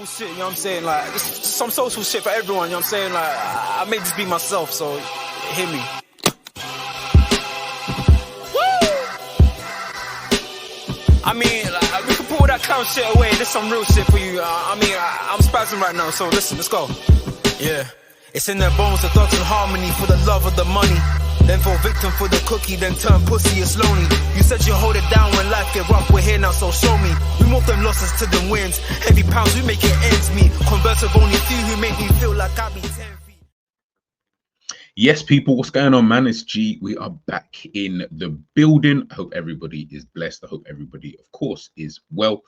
Shit, you know what I'm saying? Like, just some social shit for everyone, you know what I'm saying? Like, I made this be myself, so hear me. Woo! I mean, like, we can pull that clown shit away. This some real shit for you. I'm spazzing right now, so listen, let's go. Yeah. It's in their bones, the thoughts and harmony for the love of the money. Then fall victim for the cookie, then turn pussy, it's lonely. You said you hold it down when life get rough, we're here now, so show me. We move them losses to them wins. Heavy pounds, we make it ends meet. Converse of only a few who make me feel like I be 10 feet. Yes, people, what's going on, man? It's G. We are back in the building. I hope everybody is blessed. I hope everybody, of course, is well.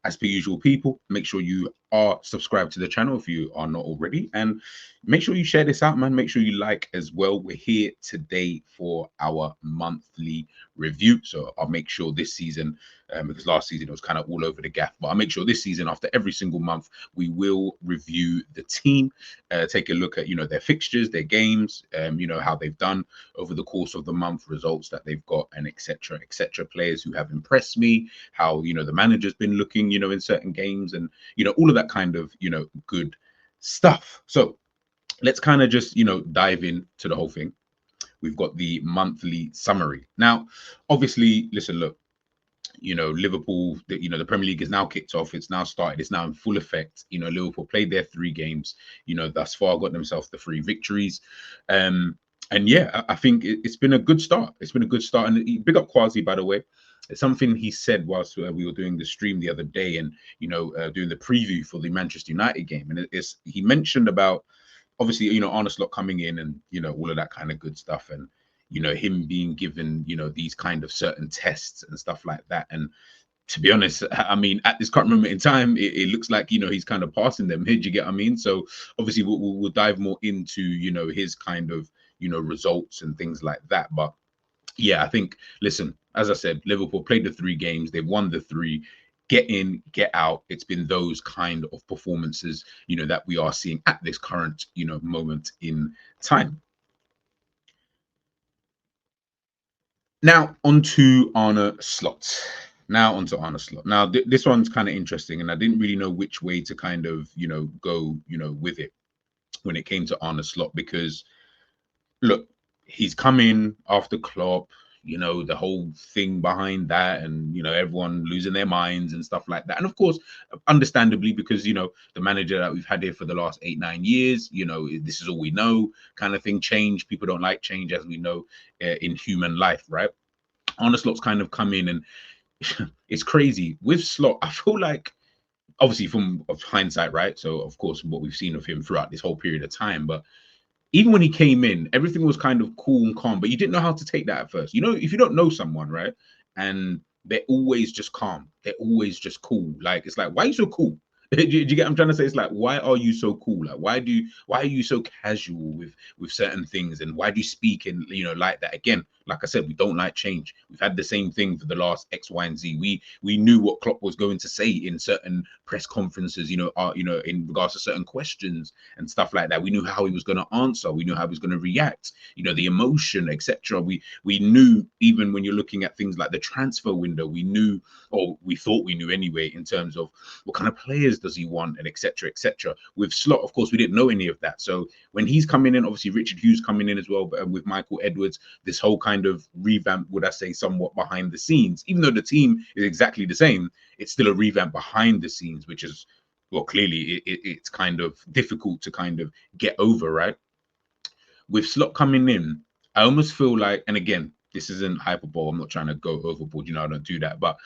As per usual, people, make sure you are subscribed to the channel if you are not already. And make sure you share this out, man. Make sure you like as well. We're here today for our monthly review. So I'll make sure this season, because last season it was kind of all over the gaff, but I'll make sure this season, after every single month, we will review the team, take a look at, their fixtures, their games, how they've done over the course of the month, results that they've got, and etc. Players who have impressed me, how, the manager's been looking, in certain games, and, all of that kind of, good stuff. So let's kind of just, dive into the whole thing. We've got the monthly summary. Now, obviously, listen, look, Liverpool, the Premier League is now kicked off. It's now started. It's now in full effect. Liverpool played their 3 games, thus far, got themselves the 3 victories. And yeah, I think it's been a good start. It's been a good start. And big up Kwasi, by the way. It's something he said whilst we were doing the stream the other day and, doing the preview for the Manchester United game. And he mentioned about, obviously, Arne Slot coming in and, all of that kind of good stuff. And, him being given, these kind of certain tests and stuff like that. And to be honest, I mean, at this current moment in time, it looks like, he's kind of passing them. Do you get what I mean? So obviously we'll dive more into, his kind of, results and things like that. But yeah, I think, listen, as I said, Liverpool played the 3 games. They've won the 3. Get in, get out. It's been those kind of performances, that we are seeing at this current, moment in time. Now, onto Arne Slot. Now, this one's kind of interesting, and I didn't really know which way to kind of, go, with it when it came to Arne Slot, because, look, he's come in after Klopp, the whole thing behind that, and, everyone losing their minds and stuff like that. And of course, understandably, because, the manager that we've had here for the last 8-9 years, this is all we know kind of thing. Change, people don't like change, as we know, in human life, right? Arne Slot's kind of come in, and it's crazy. With Slot, I feel like, obviously from hindsight, right? So, of course, what we've seen of him throughout this whole period of time, but even when he came in, everything was kind of cool and calm, but you didn't know how to take that at first. If you don't know someone, right, and they're always just calm, they're always just cool. Like, it's like, why are you so cool? Do you get what I'm trying to say? It's like, why are you so cool? Like, why are you so casual with certain things, and why do you speak in, like that? Again, like I said, we don't like change. We've had the same thing for the last X, Y, and Z. We knew what Klopp was going to say in certain press conferences, in regards to certain questions and stuff like that. We knew how he was going to answer. We knew how he was going to react. The emotion, etc. We knew, even when you're looking at things like the transfer window, we knew, or we thought we knew anyway, in terms of what kind of players does he want, and etc. With Slot, of course, we didn't know any of that. So when he's coming in, obviously Richard Hughes coming in as well, but with Michael Edwards, this whole kind of revamp, would I say, somewhat behind the scenes. Even though the team is exactly the same, it's still a revamp behind the scenes, which is, well, clearly it's kind of difficult to kind of get over, right? With Slot coming in, I almost feel like, and again, this isn't hyperbole, I'm not trying to go overboard, I don't do that, but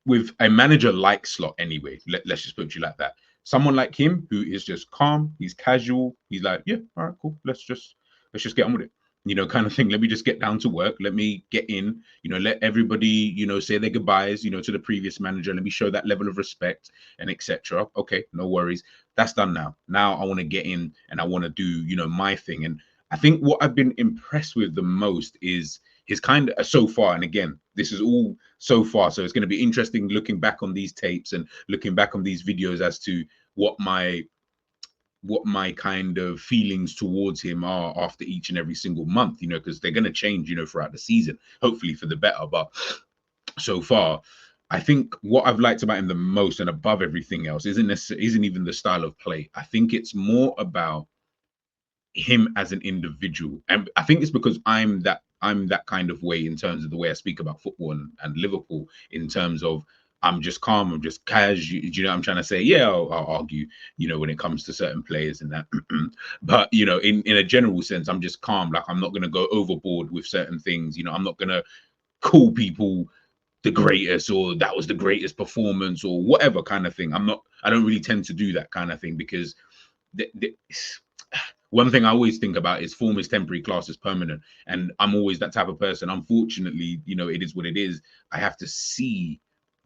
with a manager like Slot anyway, let's just put it like that. Someone like him who is just calm, he's casual, he's like, yeah, all right, cool, let's just get on with it. Kind of thing. Let me just get down to work. Let me get in, let everybody, say their goodbyes, to the previous manager. Let me show that level of respect and etc. Okay, no worries. That's done now. Now I want to get in and I want to do, my thing. And I think what I've been impressed with the most is his kind of, so far, and again, this is all so far, so it's going to be interesting looking back on these tapes and looking back on these videos as to what my kind of feelings towards him are after each and every single month, because they're going to change, throughout the season, hopefully for the better. But so far, I think what I've liked about him the most and above everything else isn't even the style of play. I think it's more about him as an individual. And I think it's because I'm that kind of way in terms of the way I speak about football and Liverpool, in terms of I'm just calm, I'm just casual. Do you know what I'm trying to say? Yeah, I'll argue, when it comes to certain players and that. But in a general sense, I'm just calm. Like, I'm not gonna go overboard with certain things. I'm not gonna call people the greatest, or that was the greatest performance, or whatever kind of thing. I don't really tend to do that kind of thing, because the one thing I always think about is form is temporary, class is permanent. And I'm always that type of person. Unfortunately, it is what it is. I have to see,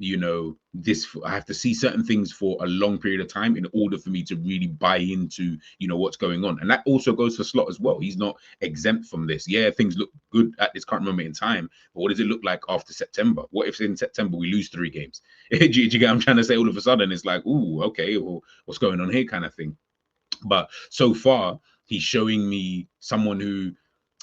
I have to see certain things for a long period of time in order for me to really buy into, what's going on. And that also goes for Slot as well. He's not exempt from this. Yeah, things look good at this current moment in time, but what does it look like after September? What if in September we lose 3 games? do you get what I'm trying to say? All of a sudden, it's like, ooh, okay, well, what's going on here, kind of thing. But so far, he's showing me someone who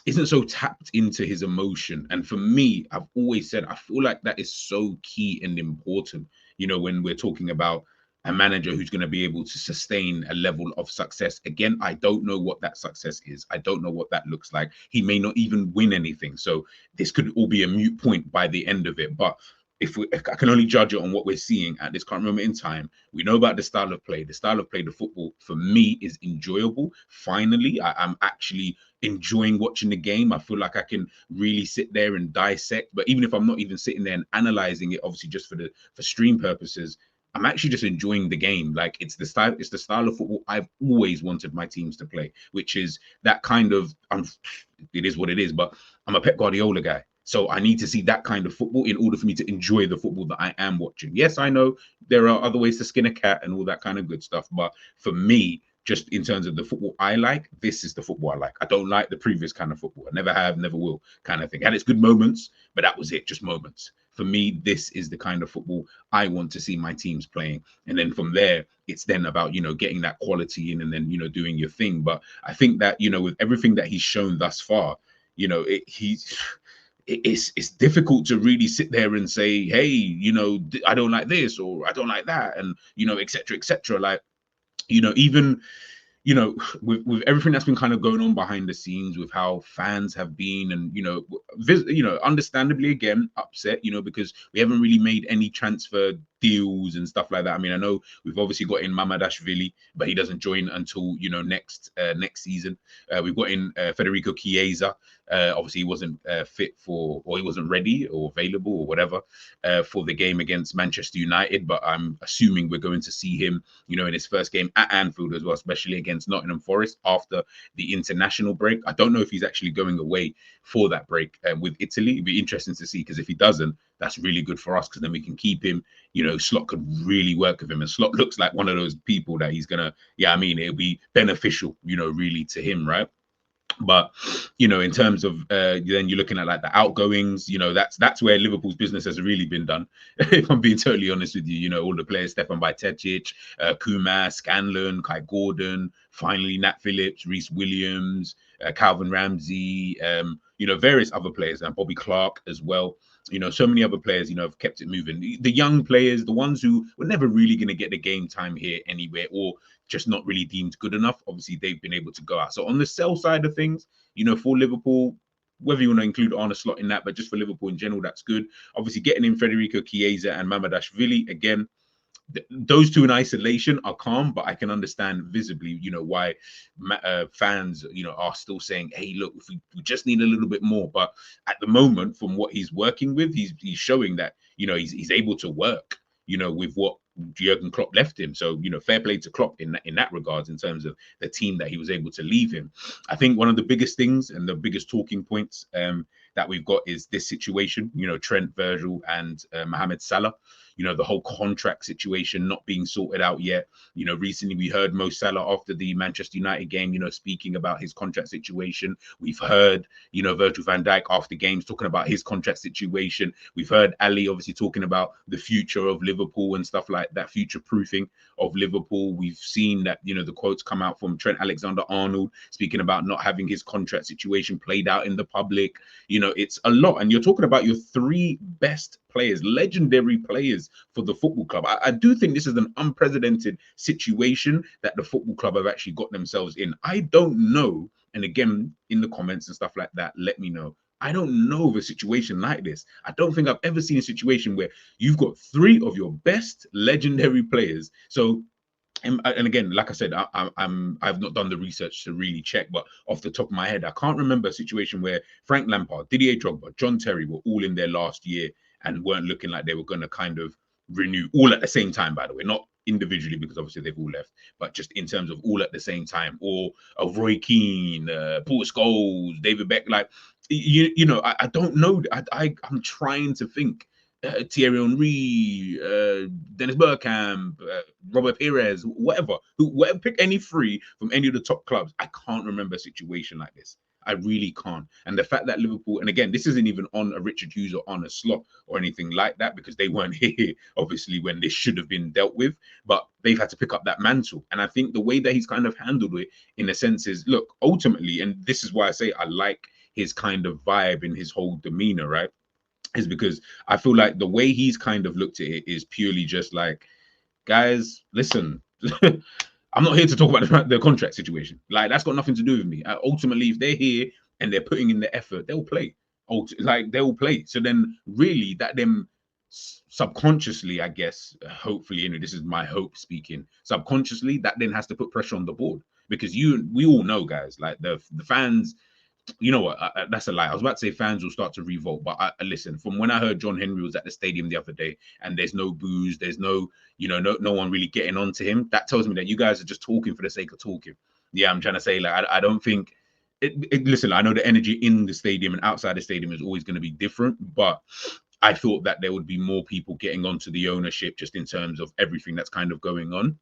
isn't so tapped into his emotion. And for me, I've always said, I feel like that is so key and important, when we're talking about a manager who's going to be able to sustain a level of success. Again, I don't know what that success is. I don't know what that looks like. He may not even win anything. So this could all be a moot point by the end of it. But if I can only judge it on what we're seeing at this current moment in time, we know about the style of play. The style of play, the football, for me, is enjoyable. Finally, I'm actually enjoying watching the game. I feel like I can really sit there and dissect. But even if I'm not even sitting there and analyzing it, obviously just for stream purposes, I'm actually just enjoying the game. Like, it's the style of football I've always wanted my teams to play, which is that kind of, it is what it is, but I'm a Pep Guardiola guy. So I need to see that kind of football in order for me to enjoy the football that I am watching. Yes, I know there are other ways to skin a cat and all that kind of good stuff, but for me, just in terms of the football I like, this is the football I like. I don't like the previous kind of football. I never have, never will, kind of thing. Had its good moments, but that was it, just moments. For me, this is the kind of football I want to see my teams playing. And then from there, it's then about, getting that quality in and then, doing your thing. But I think that, with everything that he's shown thus far, it's difficult to really sit there and say, hey, I don't like this or I don't like that, and et cetera, et cetera. Like, even with everything that's been kind of going on behind the scenes, with how fans have been, and understandably, again, upset, because we haven't really made any transfer deals and stuff like that. I mean, I know we've obviously got in Mamadashvili, but he doesn't join until next season. We've got in Federico Chiesa. Obviously, he wasn't fit for, or he wasn't ready or available or whatever for the game against Manchester United. But I'm assuming we're going to see him, in his first game at Anfield as well, especially against Nottingham Forest after the international break. I don't know if he's actually going away for that break with Italy. It'd be interesting to see, because if he doesn't, that's really good for us, because then we can keep him. Slot could really work with him, and Slot looks like one of those people that he's gonna, it'll be beneficial, really, to him, right? But in terms of then you're looking at like the outgoings, that's where Liverpool's business has really been done. If I'm being totally honest with you, all the players, Stefan Bajcetic, Kuma, Scanlon, Kai Gordon, finally Nat Phillips, Reece Williams, Calvin Ramsey, various other players, and Bobby Clark as well. So many other players, have kept it moving. The young players, the ones who were never really going to get the game time here anywhere, or just not really deemed good enough, obviously they've been able to go out. So on the sell side of things, for Liverpool, whether you want to include Arne Slot in that, but just for Liverpool in general, that's good. Obviously getting in Federico Chiesa and Mamadashvili, again, those two in isolation are calm, but I can understand visibly, why fans, are still saying, hey, look, if we just need a little bit more. But at the moment, from what he's working with, he's showing that, he's able to work, with what Jurgen Klopp left him. So, fair play to Klopp in that regards, in terms of the team that he was able to leave him. I think one of the biggest things and the biggest talking points that we've got is this situation, Trent, Virgil, and Mohamed Salah. The whole contract situation not being sorted out yet. Recently we heard Mo Salah after the Manchester United game, speaking about his contract situation. We've heard, Virgil van Dijk after games talking about his contract situation. We've heard Ali obviously talking about the future of Liverpool and stuff like that, future proofing of Liverpool. We've seen that, the quotes come out from Trent Alexander-Arnold speaking about not having his contract situation played out in the public. it's a lot. And you're talking about your three best players, legendary players for the football club. I do think this is an unprecedented situation that the football club have actually got themselves in. I don't know. And again, in the comments and stuff like that, let me know. I don't know of a situation like this. I don't think I've ever seen a situation where you've got three of your best legendary players. So, and again, like I said, I've not done the research to really check, but off the top of my head, I can't remember a situation where Frank Lampard, Didier Drogba, John Terry were all in their last year and weren't looking like they were going to kind of renew all at the same time. By the way, not individually because obviously they've all left, but just in terms of all at the same time, or of Roy Keane, Paul Scholes, David Beck. Like, I don't know. I'm trying to think. Thierry Henry, Dennis Bergkamp, Robert Perez, whatever, pick any three from any of the top clubs. I can't remember a situation like this. I really can't. And the fact that Liverpool, and again, this isn't even on a Richard Hughes or on a Slot or anything like that, because they weren't here, obviously, when this should have been dealt with, but they've had to pick up that mantle. And I think the way that he's kind of handled it, in a sense, is, look, ultimately, and this is why I say I like his kind of vibe and his whole demeanor, right? Is because I feel like the way he's kind of looked at it is purely just like, guys, listen, I'm not here to talk about the contract situation. Like, that's got nothing to do with me. Ultimately, if they're here and they're putting in the effort, they'll play. Like, they'll play. So then really that them subconsciously, I guess, hopefully, this is my hope speaking, subconsciously, that then has to put pressure on the board. Because we all know, guys, like the fans, you know what? That's a lie. I was about to say fans will start to revolt, but listen. From when I heard John Henry was at the stadium the other day, and there's no booze, there's no, no one really getting on to him. That tells me that you guys are just talking for the sake of talking. Yeah, I'm trying to say, like, I don't think. Listen, I know the energy in the stadium and outside the stadium is always going to be different, but I thought that there would be more people getting onto the ownership just in terms of everything that's kind of going on.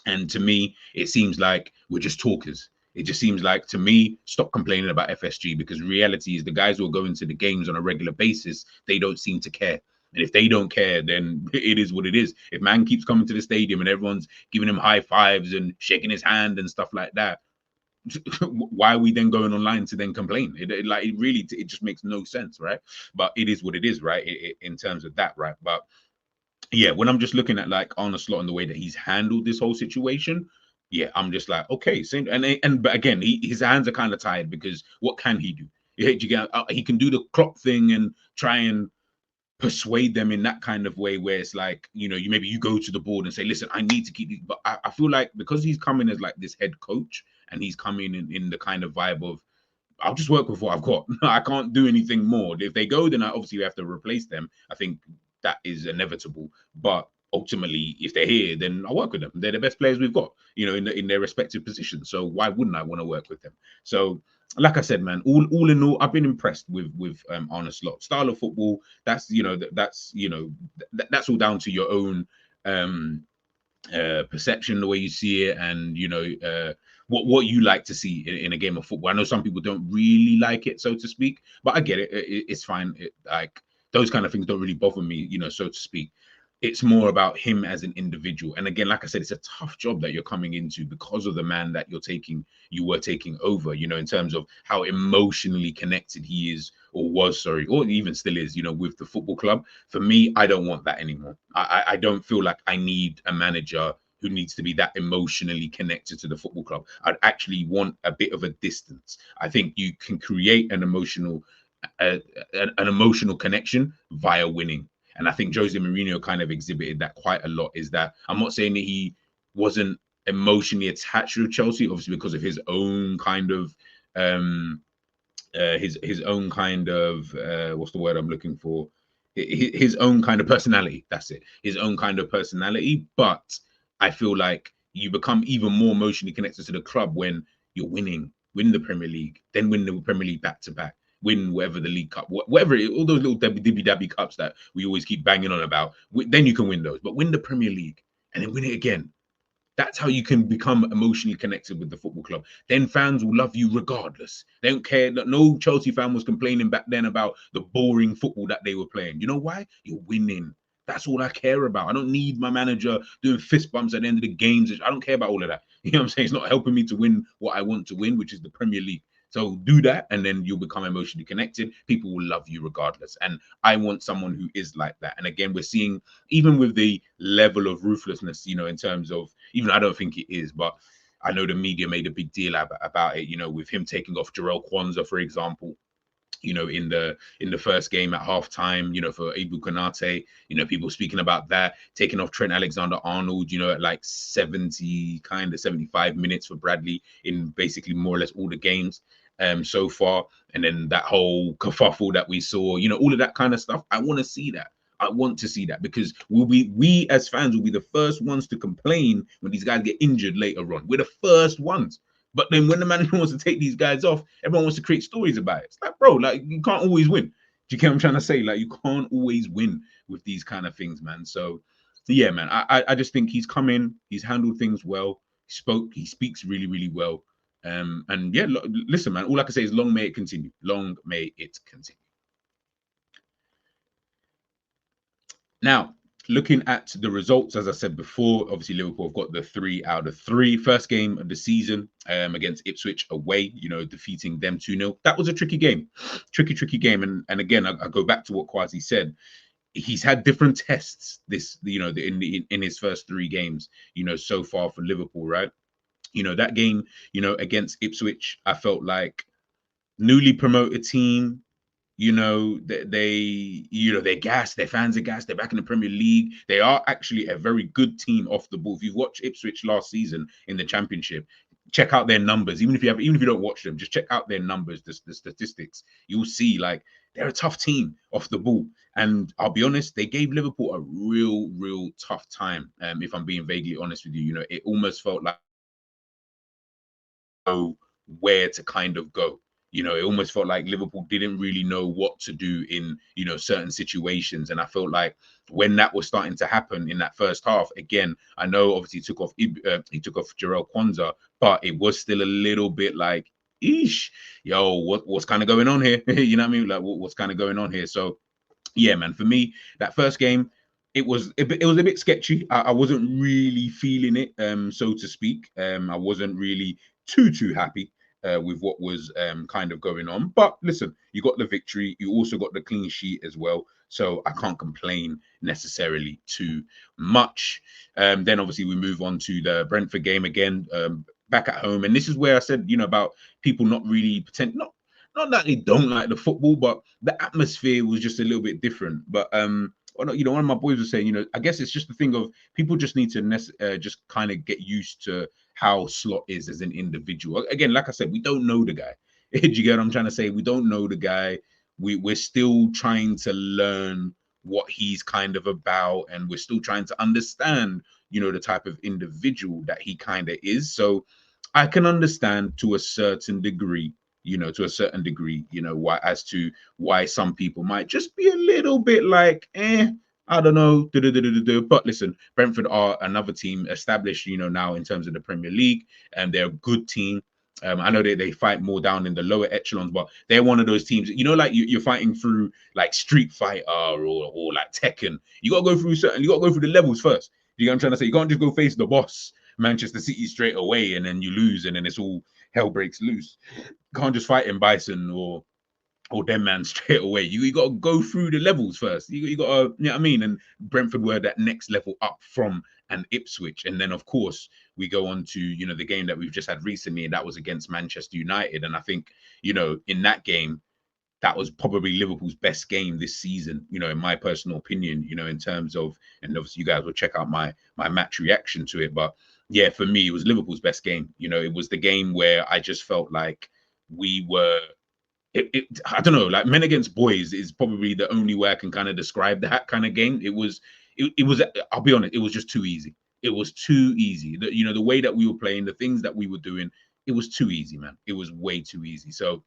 And to me, it seems like we're just talkers. It just seems like, to me, stop complaining about FSG, because reality is the guys who are going to the games on a regular basis, they don't seem to care. And if they don't care, then it is what it is. If man keeps coming to the stadium and everyone's giving him high fives and shaking his hand and stuff like that, why are we then going online to then complain? It just makes no sense, right? But it is what it is, right? In terms of that, right? But yeah, when I'm just looking at like Arne Slot and the way that he's handled this whole situation, yeah, I'm just like, okay, same. But again, his hands are kind of tired, because what can he do? He can do the Klopp thing and try and persuade them in that kind of way, where it's like, maybe you go to the board and say, listen, I need to keep these. But I feel like, because he's coming as like this head coach, and he's coming in the kind of vibe of, I'll just work with what I've got. I can't do anything more. If they go, then obviously we have to replace them. I think that is inevitable. But ultimately, if they're here, then I'll work with them. They're the best players we've got, in their respective positions. So why wouldn't I want to work with them? So, like I said, man, all in all, I've been impressed with Arne Slot style of football. That's that's all down to your own perception, the way you see it, and what you like to see in a game of football. I know some people don't really like it, so to speak, but I get it. It's fine. Like, those kind of things don't really bother me, so to speak. It's more about him as an individual. And again, like I said, it's a tough job that you're coming into because of the man that you were taking over, in terms of how emotionally connected he is, or was, sorry, or even still is, with the football club. For me, I don't want that anymore. I don't feel like I need a manager who needs to be that emotionally connected to the football club. I'd actually want a bit of a distance. I think you can create an emotional connection via winning. And I think Jose Mourinho kind of exhibited that quite a lot. Is that, I'm not saying that he wasn't emotionally attached to Chelsea, obviously, because of his own kind of his own kind of what's the word I'm looking for? His own kind of personality. That's it. His own kind of personality. But I feel like you become even more emotionally connected to the club when you're winning the Premier League, then win the Premier League back to back, win whatever the League Cup, whatever, all those little dibby dabby cups that we always keep banging on about. Then you can win those, but win the Premier League and then win it again. That's how you can become emotionally connected with the football club. Then fans will love you regardless. They don't care. No Chelsea fan was complaining back then about the boring football that they were playing. You know why? You're winning. That's all I care about. I don't need my manager doing fist bumps at the end of the games. I don't care about all of that. You know what I'm saying? It's not helping me to win what I want to win, which is the Premier League. So do that, and then you'll become emotionally connected. People will love you regardless. And I want someone who is like that. And again, we're seeing, even with the level of ruthlessness, in terms of, even I don't think it is, but I know the media made a big deal about it, with him taking off Jarrell Kwanzaa, for example, in the first game at halftime, for Ibu Konate, people speaking about that, taking off Trent Alexander-Arnold, at like 75 minutes for Bradley in basically more or less all the games so far. And then that whole kerfuffle that we saw, all of that kind of stuff. I want to see that. I want to see that, because we as fans will be the first ones to complain when these guys get injured later on. We're the first ones. But then when the manager wants to take these guys off, everyone wants to create stories about it. It's like, bro, like, you can't always win. Do you get what I'm trying to say? Like, you can't always win with these kind of things, man. So yeah, man, I just think he's come in, he's handled things well, he speaks really, really well. And yeah, listen, man, all I can say is long may it continue. Long may it continue. Now, looking at the results, as I said before, obviously Liverpool have got the 3 out of 3. First game of the season against Ipswich away, defeating them 2-0. That was a tricky game. Tricky game. And again, I go back to what Kwasi said. He's had different tests in his first 3 games, so far for Liverpool, right? That game, against Ipswich, I felt like newly promoted team, they're gassed, their fans are gassed, they're back in the Premier League. They are actually a very good team off the ball. If you've watched Ipswich last season in the Championship, check out their numbers. Even if you don't watch them, just check out their numbers, the statistics. You'll see, like, they're a tough team off the ball. And I'll be honest, they gave Liverpool a real tough time. If I'm being vaguely honest with you, it almost felt like where to kind of go. It almost felt like Liverpool didn't really know what to do in, certain situations. And I felt like when that was starting to happen in that first half, again, I know obviously he took off Jarrell Kwanzaa, but it was still a little bit like, eesh, what's kind of going on here? You know what I mean? Like, what's kind of going on here? So yeah, man, for me, that first game, it was a bit sketchy. I wasn't really feeling it, so to speak. I wasn't really too happy with what was kind of going on. But listen, you got the victory. You also got the clean sheet as well. So I can't complain necessarily too much. Then obviously we move on to the Brentford game again, back at home. And this is where I said, about people not really not that they don't like the football, but the atmosphere was just a little bit different. But one of my boys was saying, I guess it's just the thing of people just need to just kind of get used to how Slot is as an individual. Again, like I said, we don't know the guy. Do you get what I'm trying to say? We don't know the guy. We're still trying to learn what he's kind of about, and we're still trying to understand, the type of individual that he kind of is. So I can understand to a certain degree, why some people might just be a little bit like, I don't know. But listen, Brentford are another team established, now in terms of the Premier League, and they're a good team. I know they fight more down in the lower echelons, but they're one of those teams, like you're fighting through like Street Fighter or like Tekken. You gotta go through the levels first. You know what I'm trying to say? You can't just go face the boss, Manchester City, straight away, and then you lose, and then it's all hell breaks loose. You can't just fight in Bison or them man straight away. You got to go through the levels first. You got to, you know what I mean? And Brentford were that next level up from an Ipswich. And then, of course, we go on to, the game that we've just had recently, and that was against Manchester United. And I think, in that game, that was probably Liverpool's best game this season, in my personal opinion, in terms of, and obviously you guys will check out my match reaction to it. But yeah, for me, it was Liverpool's best game. It was the game where I just felt like we were, I don't know, like men against boys is probably the only way I can kind of describe that kind of game. It was, I'll be honest, it was just too easy. It was too easy. The way that we were playing, the things that we were doing, it was too easy, man. It was way too easy. So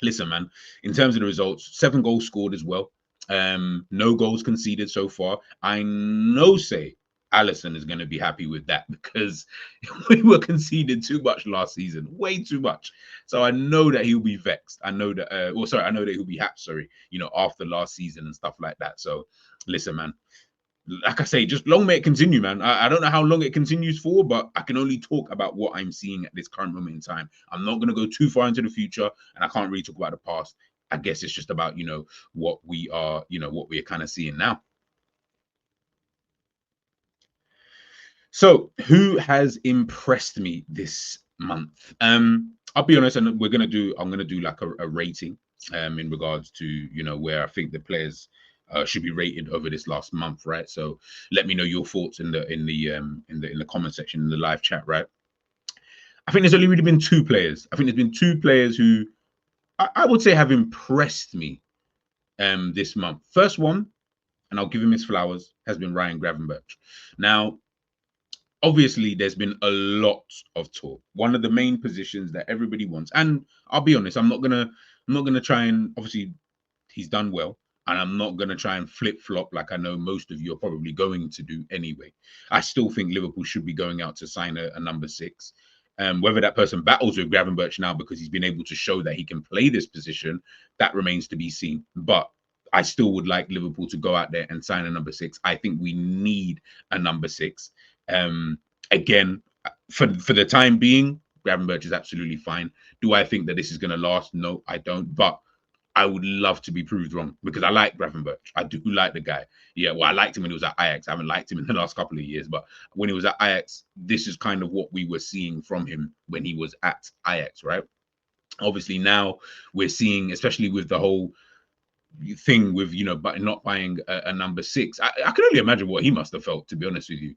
listen, man, in terms of the results, 7 goals scored as well. No goals conceded so far. I know say Allison is going to be happy with that, because we were conceded too much last season, way too much. So I know that he'll be vexed. I know that, I know that he'll be happy, after last season and stuff like that. So listen, man, like I say, just long may it continue, man. I don't know how long it continues for, but I can only talk about what I'm seeing at this current moment in time. I'm not going to go too far into the future, and I can't really talk about the past. I guess it's just about, what we are, what we're kind of seeing now. So, who has impressed me this month? I'll be honest, and I'm gonna do like a rating, in regards to, where I think the players should be rated over this last month, right? So, let me know your thoughts in the comment section in the live chat, right? I think there's only really been two players. I think there's been two players who I would say have impressed me this month. First one, and I'll give him his flowers, has been Ryan Gravenberch. Now, obviously there's been a lot of talk. One of the main positions that everybody wants, and I'll be honest, I'm not gonna try and, obviously he's done well, and I'm not gonna try and flip flop like I know most of you are probably going to do anyway. I still think Liverpool should be going out to sign a number six. Whether that person battles with Gravenberch now because he's been able to show that he can play this position, that remains to be seen. But I still would like Liverpool to go out there and sign a number six. I think we need a number six. Again, for the time being, Gravenberch is absolutely fine. Do I think that this is going to last? No, I don't. But I would love to be proved wrong because I like Gravenberch. I do like the guy. Yeah, well, I liked him when he was at Ajax. I haven't liked him in the last couple of years, but when he was at Ajax, this is kind of what we were seeing from him when he was at Ajax, right? Obviously, now we're seeing, especially with the whole thing with, but not buying a number six. I can only imagine what he must have felt, to be honest with you.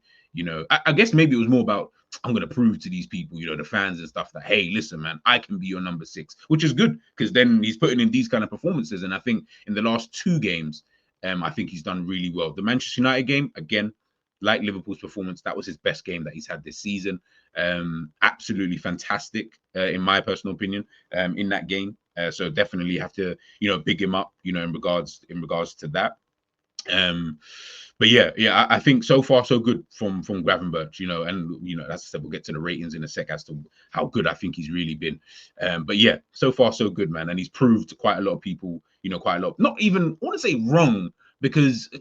I guess maybe it was more about, I'm going to prove to these people, the fans and stuff, that, hey, listen, man, I can be your number six, which is good because then he's putting in these kind of performances. And I think in the last two games, I think he's done really well. The Manchester United game, again, like Liverpool's performance, that was his best game that he's had this season. Absolutely fantastic, in my personal opinion, in that game. So definitely have to, big him up, in regards to that. But yeah, I think so far so good from Gravenberch, and as I said, we'll get to the ratings in a sec as to how good I think he's really been. But yeah, so far so good, man, and he's proved to quite a lot of people, quite a lot. Not even, I want to say wrong, because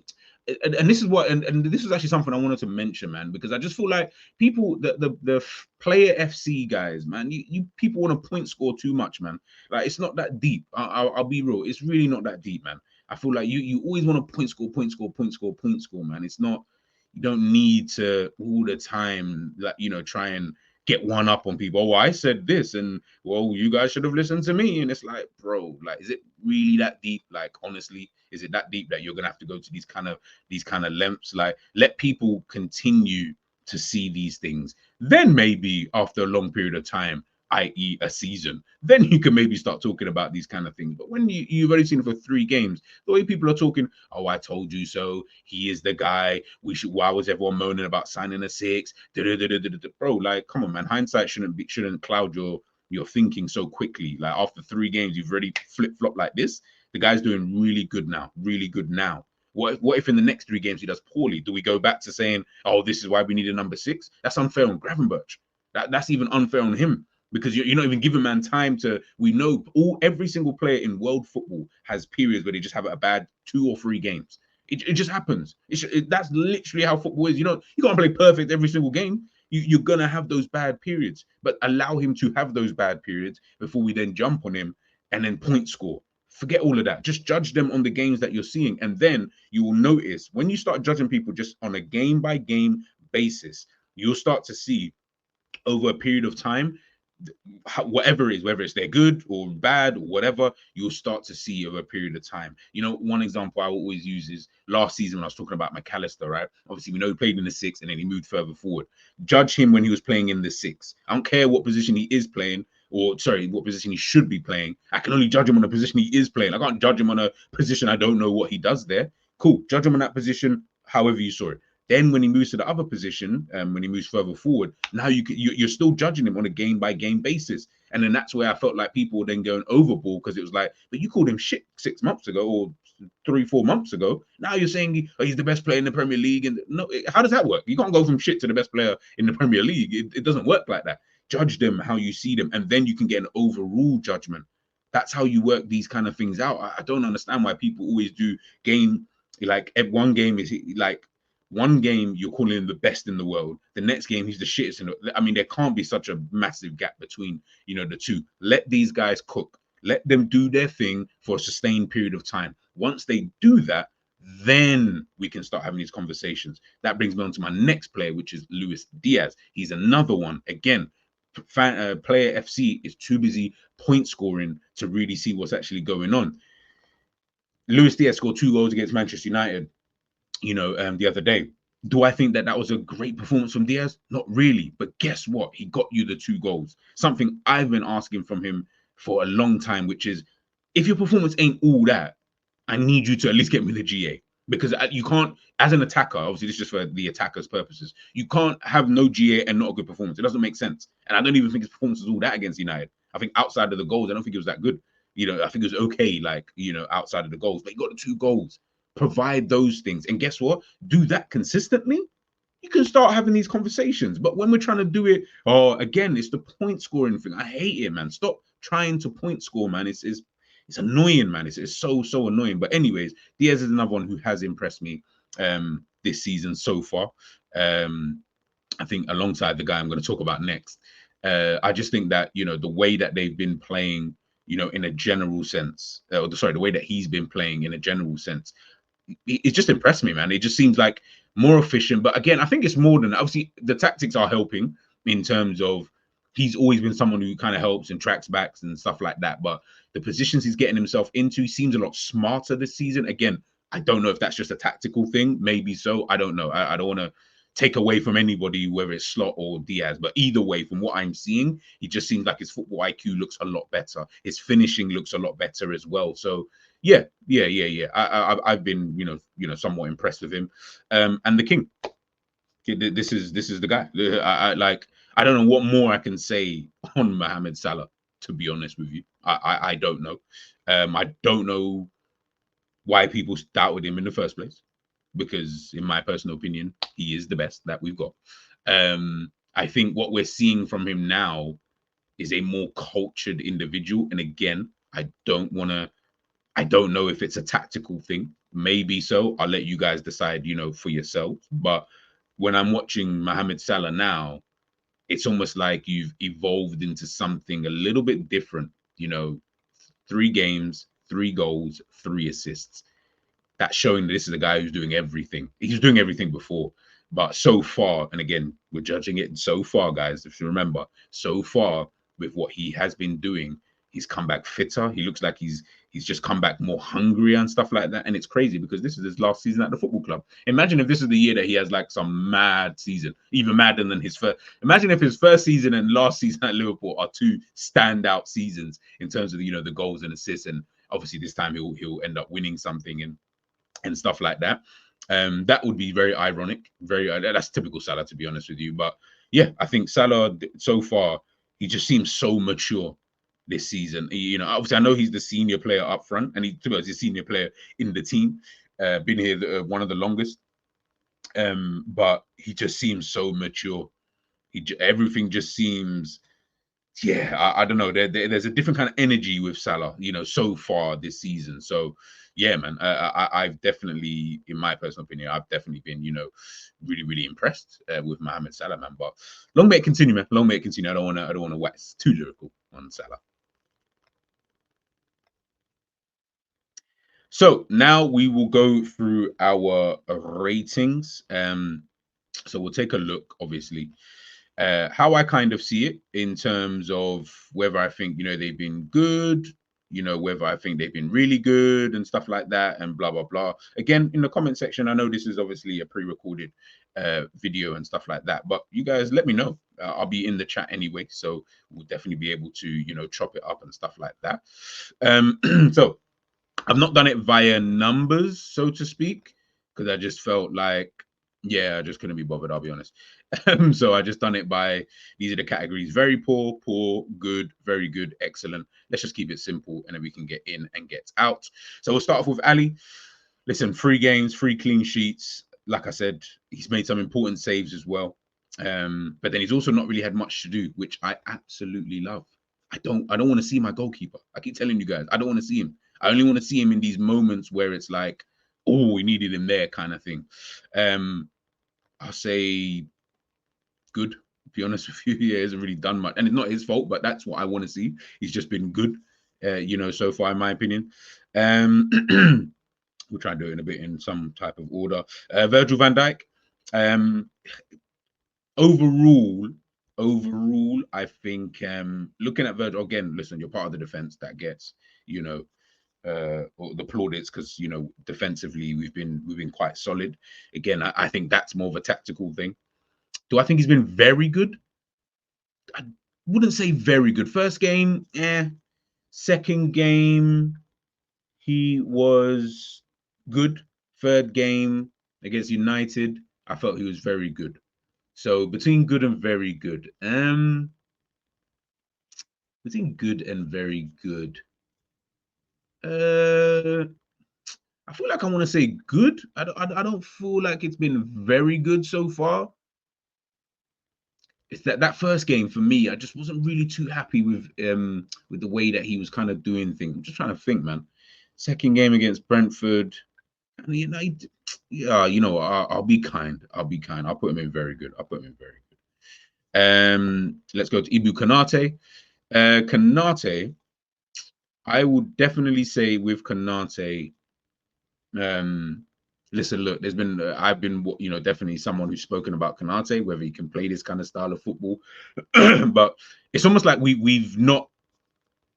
and this is what, and this is actually something I wanted to mention, man, because I just feel like people, the player FC guys, man, you people want to point score too much, man. Like, it's not that deep. I'll be real, it's really not that deep, man. I feel like you always want to point score, man. It's not, you don't need to all the time, like, try and get one up on people. Oh, I said this, and well, you guys should have listened to me. And it's like, bro, like, is it really that deep? Like, honestly, is it that deep that you're gonna have to go to these kind of lengths? Like, let people continue to see these things. Then maybe after a long period of time, i.e. a season, then you can maybe start talking about these kind of things. But when you've already seen it for 3 games, the way people are talking, oh, I told you so, he is the guy, why was everyone moaning about signing a 6? Bro, like, come on, man, hindsight shouldn't cloud your thinking so quickly. Like, after 3 games, you've already flip-flop like this. The guy's doing really good now. What if in the next 3 games he does poorly? Do we go back to saying, oh, this is why we need a number 6? That's unfair on Gravenberch. That's even unfair on him, because you're not even giving man time to. We know every single player in world football has periods where they just have a bad 2 or 3 games. It just happens. That's literally how football is. You can't play perfect every single game. You're gonna have those bad periods, but allow him to have those bad periods before we then jump on him and then point score. Forget all of that. Just judge them on the games that you're seeing, and then you will notice when you start judging people just on a game by game basis, you'll start to see over a period of time, whatever it is, whether it's they're good or bad or whatever, you'll start to see over a period of time. One example I always use is last season when I was talking about McAllister, right? Obviously, we know he played in the 6 and then he moved further forward. Judge him when he was playing in the 6. I don't care what position he is playing, or sorry, what position he should be playing. I can only judge him on the position he is playing. I can't judge him on a position I don't know what he does there. Cool, judge him on that position however you saw it. Then when he moves to the other position, when he moves further forward, now you're still judging him on a game by game basis. And then that's where I felt like people were then going overboard, because it was like, but you called him shit 6 months ago or 3-4 months ago. Now you're saying he's the best player in the Premier League. And no, how does that work? You can't go from shit to the best player in the Premier League. It doesn't work like that. Judge them how you see them, and then you can get an overall judgment. That's how you work these kind of things out. I don't understand why people always do game, like one game is like One game you're calling him the best in the world. The next game he's the shittest in the. I mean, there can't be such a massive gap between the two. Let these guys cook. Let them do their thing for a sustained period of time. Once they do that, then we can start having these conversations. That brings me on to my next player, which is Luis Diaz. He's another one. Again, player FC is too busy point scoring to really see what's actually going on. Luis Diaz scored 2 goals against Manchester United, the other day. Do I think that that was a great performance from Diaz? Not really. But guess what? He got you the 2 goals. Something I've been asking from him for a long time, which is, if your performance ain't all that, I need you to at least get me the GA. Because you can't, as an attacker, obviously this is just for the attacker's purposes, you can't have no GA and not a good performance. It doesn't make sense. And I don't even think his performance was all that against United. I think outside of the goals, I don't think it was that good. I think it was okay, outside of the goals. But he got the 2 goals. Provide those things. And guess what? Do that consistently. You can start having these conversations. But when we're trying to do it, again, it's the point scoring thing. I hate it, man. Stop trying to point score, man. It's annoying, man. It's so annoying. But anyways, Diaz is another one who has impressed me this season so far. I think alongside the guy I'm going to talk about next. I just think that, the way that they've been playing, in a general sense, the way that he's been playing in a general sense, it just impressed me, man. It just seems like more efficient. But again, I think it's more than that. Obviously, the tactics are helping in terms of he's always been someone who kind of helps and tracks backs and stuff like that. But the positions he's getting himself into seems a lot smarter this season. Again, I don't know if that's just a tactical thing. Maybe so. I don't know. I don't want to take away from anybody, whether it's Slot or Diaz. But either way, from what I'm seeing, he just seems like his football IQ looks a lot better. His finishing looks a lot better as well. So yeah. I've been, somewhat impressed with him. And the King. This is the guy. I don't know what more I can say on Mohamed Salah, to be honest with you. I don't know. I don't know why people doubted him in the first place, because in my personal opinion, he is the best that we've got. I think what we're seeing from him now is a more cultured individual. And again, I don't know if it's a tactical thing. Maybe so. I'll let you guys decide, for yourselves. But when I'm watching Mohamed Salah now, it's almost like you've evolved into something a little bit different. 3 games, 3 goals, 3 assists. That's showing that this is a guy who's doing everything. He was doing everything before. But so far, and again, we're judging it so far, guys, if you remember, so far with what he has been doing, he's come back fitter. He looks like he's just come back more hungry and stuff like that. And it's crazy because this is his last season at the football club. Imagine if this is the year that he has like some mad season, even madder than his first. Imagine if his first season and last season at Liverpool are 2 standout seasons in terms of, the goals and assists. And obviously this time he'll end up winning something and stuff like that. That would be very ironic. That's typical Salah, to be honest with you. But yeah, I think Salah so far, he just seems so mature this season. Obviously, I know he's the senior player up front, and he's a senior player in the team. Been here one of the longest. But he just seems so mature. Everything just seems, I don't know. There's a different kind of energy with Salah, so far this season. So yeah, man, I've definitely, in my personal opinion, I've definitely been, really, really impressed with Mohamed Salah, man. But long may it continue, man. Long may it continue. I don't want to wax too lyrical on Salah. So now we will go through our ratings. So we'll take a look, obviously, how I kind of see it in terms of whether I think, they've been good, whether I think they've been really good and stuff like that, and blah, blah, blah. Again, in the comment section, I know this is obviously a pre-recorded video and stuff like that, but you guys let me know. I'll be in the chat anyway, so we'll definitely be able to, chop it up and stuff like that. So I've not done it via numbers, so to speak, because I just felt like, I just couldn't be bothered, I'll be honest. So I just done it by, these are the categories: very poor, poor, good, very good, excellent. Let's just keep it simple, and then we can get in and get out. So we'll start off with Ali. Listen, 3 games, 3 clean sheets. Like I said, he's made some important saves as well. But then he's also not really had much to do, which I absolutely love. I don't want to see my goalkeeper. I keep telling you guys, I don't want to see him. I only want to see him in these moments where it's like, oh, we needed him there, kind of thing. I'll say good. To be honest with you, he hasn't really done much, and it's not his fault, but that's what I want to see. He's just been good, so far, in my opinion. We'll try and do it in a bit in some type of order. Virgil van Dijk. Um, overall, I think looking at Virgil again. Listen, you're part of the defense that gets or the plaudits because defensively we've been quite solid. Again, I think that's more of a tactical thing. Do I think he's been very good? I wouldn't say very good. First game, Second game, he was good. Third game against United, I felt he was very good. So between good and very good, between good and very good, I feel like I want to say good. I don't feel like it's been very good so far. It's that first game for me, I just wasn't really too happy with the way that he was kind of doing things. I'm just trying to think, man. Second game against Brentford, I'll be kind. I'll put him in very good. Let's go to Ibu Kanate. Kanate, I would definitely say with Kanate. Listen, look, there's been I've been definitely someone who's spoken about Kanate, whether he can play this kind of style of football, but it's almost like we've not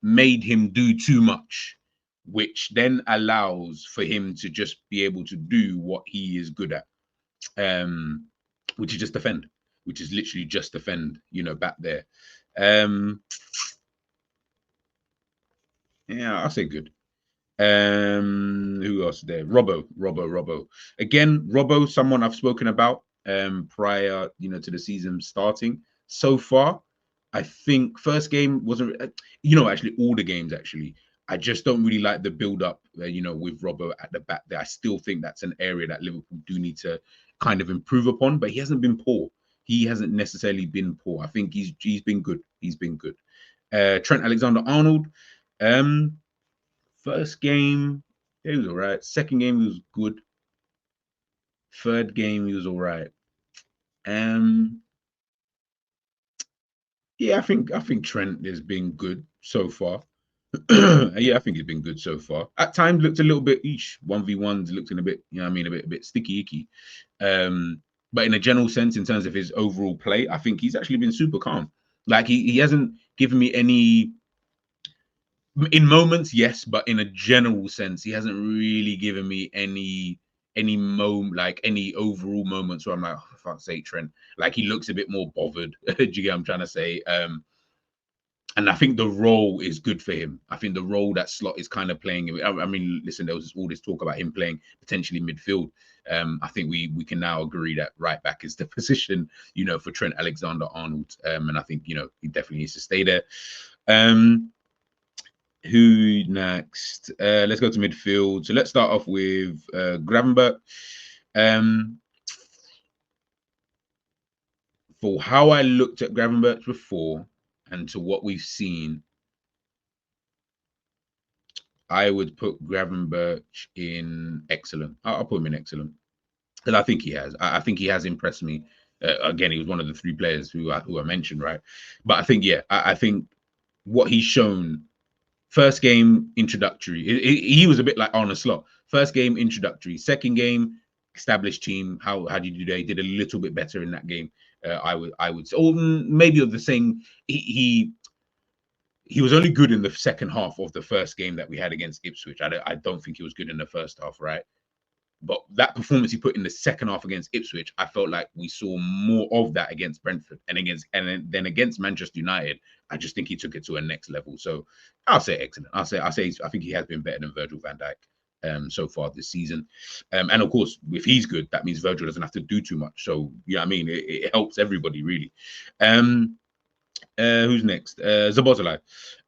made him do too much, which then allows for him to just be able to do what he is good at, which is just defend, which is literally just defend, back there. Yeah, I'll say good. Who else there? Robbo. Again, Robbo, someone I've spoken about prior, to the season starting. So far, I think first game wasn't, actually all the games actually. I just don't really like the build up, with Robbo at the back there. I still think that's an area that Liverpool do need to kind of improve upon, but he hasn't been poor. He hasn't necessarily been poor. I think he's been good. He's been good. Trent Alexander-Arnold. First game, he was all right. Second game, he was good. Third game, he was all right. Yeah, I think Trent has been good so far. Yeah, I think he's been good so far. At times, looked a little bit each 1v1s, looked in a bit, a bit sticky icky. But in a general sense, in terms of his overall play, I think he's actually been super calm. Like he hasn't given me any. In moments, yes, but in a general sense, he hasn't really given me any moment, like any overall moments where I'm like, oh, for fuck's sake, Trent. Like he looks a bit more bothered. Do you get what I'm trying to say? And I think the role is good for him. I think the role that Slot is kind of playing. I mean, listen, there was all this talk about him playing potentially midfield. I think we can now agree that right back is the position, for Trent Alexander-Arnold. And I think, he definitely needs to stay there. Who next? Let's go to midfield. So let's start off with Gravenberch. For how I looked at Gravenberch before and to what we've seen, I would put Gravenberch in excellent. I'll put him in excellent because I think he has. I think he has impressed me. Again, he was one of the three players who I mentioned, right? But I think, I think what he's shown. First game introductory. He was a bit like Arne Slot. First game introductory. Second game established team. How did you do? They did a little bit better in that game. I would say, or maybe of the same. He was only good in the second half of the first game that we had against Ipswich. I don't think he was good in the first half, right? But that performance he put in the second half against Ipswich, I felt like we saw more of that against Brentford and then against Manchester United. I just think he took it to a next level. So I'll say excellent. I think he has been better than Virgil van Dijk so far this season. And of course, if he's good, that means Virgil doesn't have to do too much. So it helps everybody really. Who's next? Szoboszlai.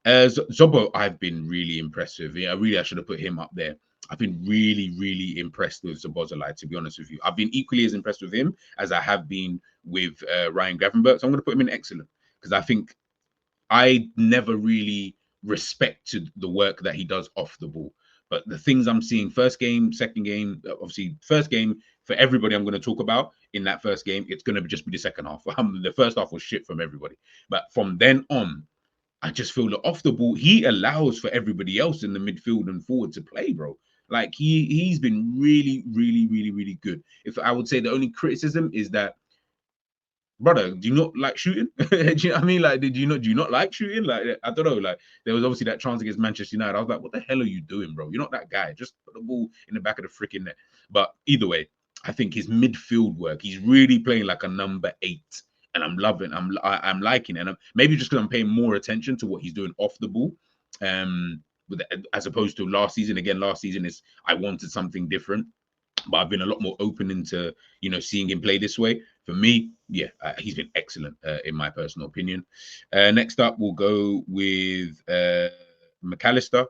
Zobo, I've been really impressed with. I should have put him up there. I've been really, really impressed with Szoboszlai, to be honest with you. I've been equally as impressed with him as I have been with Ryan Gravenberch. So I'm going to put him in excellent because I think I never really respected the work that he does off the ball. But the things I'm seeing, first game, second game, obviously, first game for everybody I'm going to talk about in that first game. It's going to just be the second half. The first half was shit from everybody. But from then on, I just feel that off the ball, he allows for everybody else in the midfield and forward to play, bro. Like he's been really, really, really, really good. If I would say the only criticism is that, brother, do you not like shooting? Do you know what I mean? Like, do you not like shooting? Like, I don't know. Like, there was obviously that chance against Manchester United. I was like, what the hell are you doing, bro? You're not that guy. Just put the ball in the back of the freaking net. But either way, I think his midfield work, he's really playing like a number 8. And I'm loving, I'm liking it. And maybe just because I'm paying more attention to what he's doing off the ball, as opposed to last season. Again, last season I wanted something different, but I've been a lot more open into seeing him play this way. For me, yeah, he's been excellent in my personal opinion. Next up, we'll go with McAllister.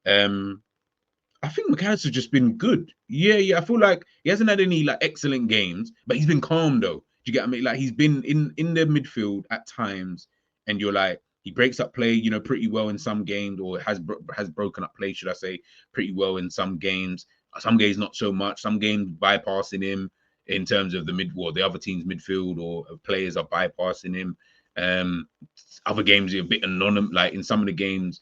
I think McAllister's just been good. Yeah. I feel like he hasn't had any like excellent games, but he's been calm though. Do you get what I mean? Like he's been in the midfield at times, and you're like, he breaks up play, pretty well in some games, or has broken up play, should I say, pretty well in some games. Some games not so much. Some games bypassing him in terms of the other team's midfield, or players are bypassing him. Other games are a bit anonymous. Like in some of the games,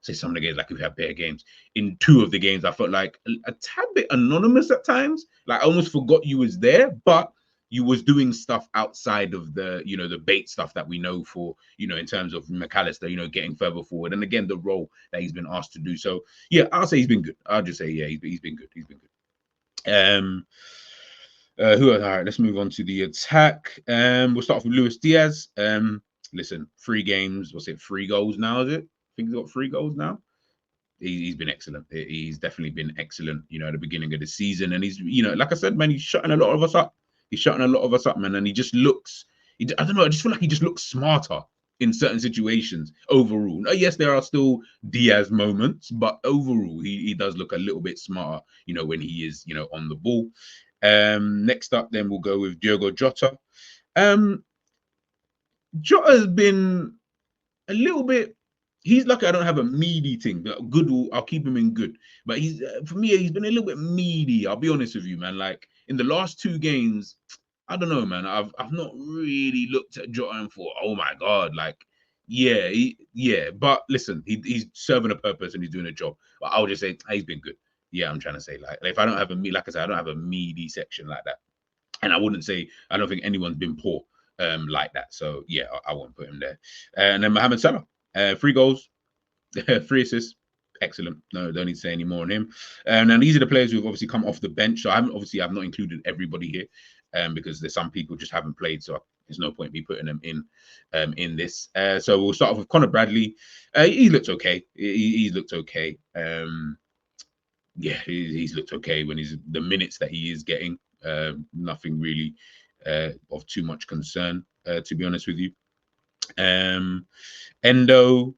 like we've had better games. In 2 of the games, I felt like a tad bit anonymous at times. Like I almost forgot you was there, but you was doing stuff outside of the, the bait stuff that we know for, in terms of McAllister, getting further forward. And again, the role that he's been asked to do. So yeah, I'll say he's been good. I'll just say, yeah, he's been good. He's been good. All right, let's move on to the attack. We'll start off with Luis Diaz. Listen, 3 games, 3 goals now, is it? I think he's got 3 goals now. He's been excellent. He's definitely been excellent, at the beginning of the season. And he's, like I said, man, he's shutting a lot of us up. Man. And he just looks, I don't know, I just feel like he just looks smarter in certain situations overall. Yes, there are still Diaz moments, but overall, he does look a little bit smarter, when he is, on the ball. Next up, then we'll go with Diogo Jota. Jota has been a little bit. He's lucky I don't have a meaty thing. But good, I'll keep him in good. But he's for me, he's been a little bit meaty. I'll be honest with you, man. Like in the last 2 games, I don't know, man. I've not really looked at Jota and thought, oh my god, like yeah. But listen, he's serving a purpose and he's doing a job. But I'll just say he's been good. Yeah, I'm trying to say like if I don't have like I said, I don't have a meaty section like that, and I wouldn't say I don't think anyone's been poor like that. So yeah, I won't put him there. And then Mohamed Salah. 3 goals, 3 assists, excellent. No, don't need to say any more on him. And these are the players who've obviously come off the bench. So I've not included everybody here, because there's some people just haven't played. So there's no point me putting them in this. So we'll start off with Conor Bradley. He looks okay. He's looked okay. Yeah, he's looked okay when the minutes that he is getting. Nothing really of too much concern, to be honest with you. Endo,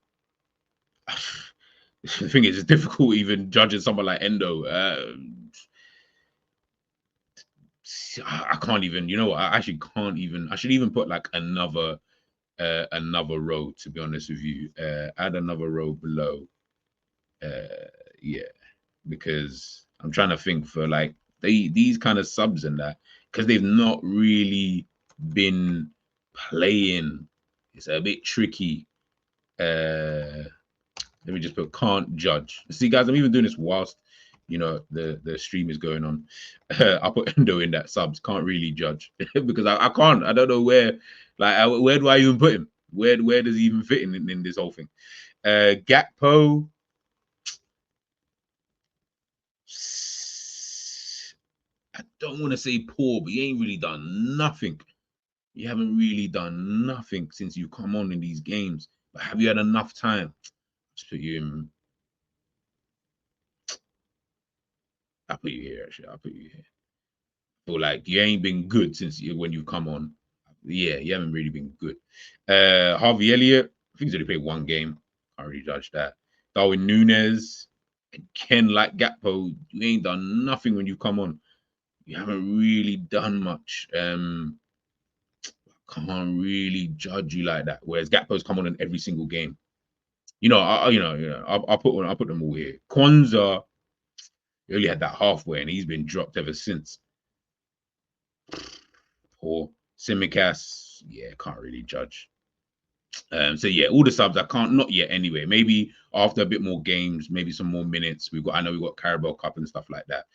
the thing is, it's difficult even judging someone like Endo. I can't even, I actually can't even. I should even put like another row, to be honest with you. Add another row below. Yeah, because I'm trying to think for like these kind of subs and that, because they've not really been playing. It's a bit tricky. Let me just put can't judge. See, guys, I'm even doing this whilst the stream is going on. I'll put Endo in that subs. Can't really judge because I can't. I don't know where do I even put him? Where does he even fit in this whole thing? Gakpo. I don't want to say poor, but he ain't really done nothing. You haven't really done nothing since you come on in these games. But have you had enough time? Just put you in. I'll put you here, actually. I'll put you here. Feel like you ain't been good since when you've come on. Yeah, you haven't really been good. Harvey Elliott, I think he's only played 1 game. Can't really judge that. Darwin Núñez, again, like Gakpo, you ain't done nothing when you come on. You haven't really done much. Can't really judge you like that. Whereas Gakpo's come on in every single game. I'll put them all here. Kwanzaa, he only had that halfway, and he's been dropped ever since. Poor. Simicast, yeah, can't really judge. So yeah, all the subs I can't, not yet anyway. Maybe after a bit more games, maybe some more minutes. I know we've got Carabao Cup and stuff like that.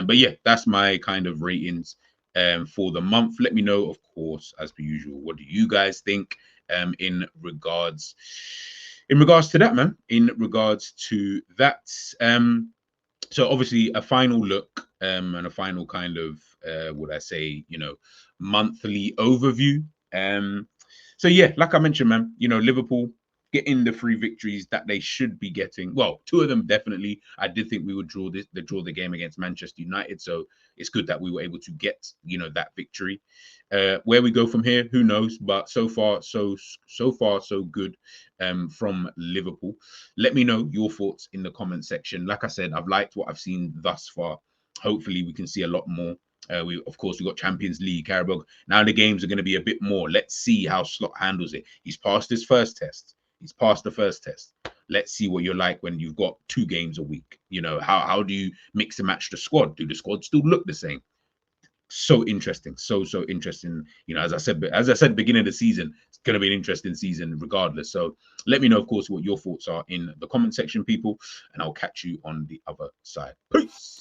But yeah, that's my kind of ratings for the month. Let me know, of course, as per usual, what do you guys think in regards to that, man? In regards to that. So obviously a final look and a final kind of would I say, monthly overview. So yeah, like I mentioned, man, Liverpool getting the 3 victories that they should be getting. Well, 2 of them definitely. I did think we would draw the game against Manchester United, so it's good that we were able to get that victory. Where we go from here, who knows? But so far, so good from Liverpool. Let me know your thoughts in the comment section. Like I said, I've liked what I've seen thus far. Hopefully, we can see a lot more. We got Champions League, Carabao. Now the games are going to be a bit more. Let's see how Slot handles it. He's passed his first test. He's passed the first test. Let's see what you're like when you've got 2 games a week. How do you mix and match the squad? Do the squad still look the same? So interesting, so interesting. As I said, beginning of the season, it's going to be an interesting season regardless. So let me know, of course, what your thoughts are in the comment section, people, and I'll catch you on the other side. Peace.